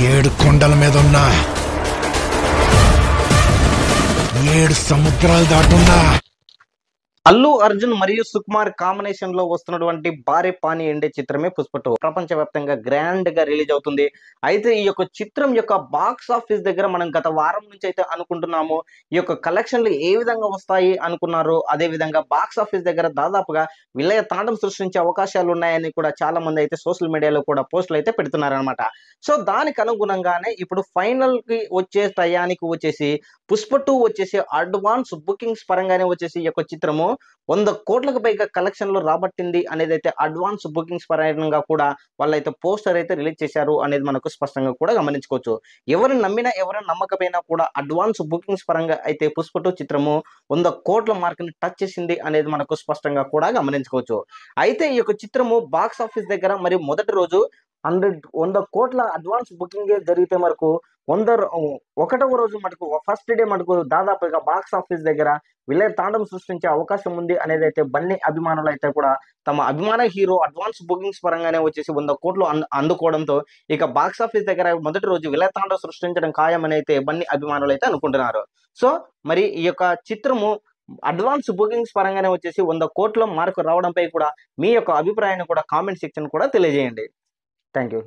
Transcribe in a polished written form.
ఏడు కొండల మీద ఉన్న 7 సముద్రాలు దాటున్నా అల్లు అర్జున్ మరియు సుకుమార్ కాంబినేషన్ లో వస్తున్నటువంటి భారీ పానీ ఎండే చిత్రమే పుష్ప 2 ప్రపంచవ్యాప్తంగా గ్రాండ్ గా రిలీజ్ అవుతుంది. అయితే ఈ యొక్క చిత్రం యొక్క బాక్స్ ఆఫీస్ దగ్గర మనం గత వారం నుంచి అయితే అనుకుంటున్నాము. ఈ యొక్క కలెక్షన్లు ఏ విధంగా వస్తాయి అనుకున్నారు. అదే విధంగా బాక్స్ ఆఫీస్ దగ్గర దాదాపుగా విలయ తాండం సృష్టించే అవకాశాలు ఉన్నాయని కూడా చాలా మంది అయితే సోషల్ మీడియాలో కూడా పోస్టులు అయితే పెడుతున్నారనమాట. సో దానికి అనుగుణంగానే ఇప్పుడు ఫైనల్ కి వచ్చే టయానికి వచ్చేసి పుష్ప 2 వచ్చేసి అడ్వాన్స్ బుకింగ్స్ పరంగానే వచ్చేసి ఈ యొక్క చిత్రము 100 కోట్లకు పైగా కలెక్షన్లు రాబట్టింది అనేది అయితే అడ్వాన్స్ బుకింగ్స్ పరంగా కూడా వాళ్ళైతే పోస్టర్ అయితే రిలీజ్ చేశారు అనేది మనకు స్పష్టంగా కూడా గమనించుకోవచ్చు. ఎవరిని నమ్మినా ఎవరిని నమ్మకపోయినా కూడా అడ్వాన్స్ బుకింగ్స్ పరంగా అయితే పుష్ప 2 చిత్రము 100 కోట్ల మార్కుని టచ్ చేసింది అనేది మనకు స్పష్టంగా కూడా గమనించుకోవచ్చు. అయితే ఈ యొక్క చిత్రము బాక్స్ ఆఫీస్ దగ్గర మరియు మొదటి రోజు 100 కోట్ల అడ్వాన్స్ బుకింగ్ జరిగితే మనకు 101వ రోజు మటుకు ఫస్ట్ డే మటుకు దాదాపుగా బాక్స్ ఆఫీస్ దగ్గర విలయ తాండం సృష్టించే అవకాశం ఉంది అనేది అయితే బన్నీ అభిమానులు అయితే కూడా తమ అభిమాన హీరో అడ్వాన్స్ బుకింగ్స్ పరంగానే వచ్చేసి 100 కోట్లు అందుకోవడంతో ఇక బాక్స్ ఆఫీస్ దగ్గర మొదటి రోజు విలయ తాండం సృష్టించడం ఖాయమని అయితే బన్నీ అభిమానులు అయితే అనుకుంటున్నారు. సో మరి ఈ యొక్క చిత్రము అడ్వాన్స్ బుకింగ్స్ పరంగానే వచ్చేసి 100 కోట్ల మార్కు రావడంపై కూడా మీ యొక్క అభిప్రాయాన్ని కూడా కామెంట్ సెక్షన్ కూడా తెలియజేయండి. Thank you.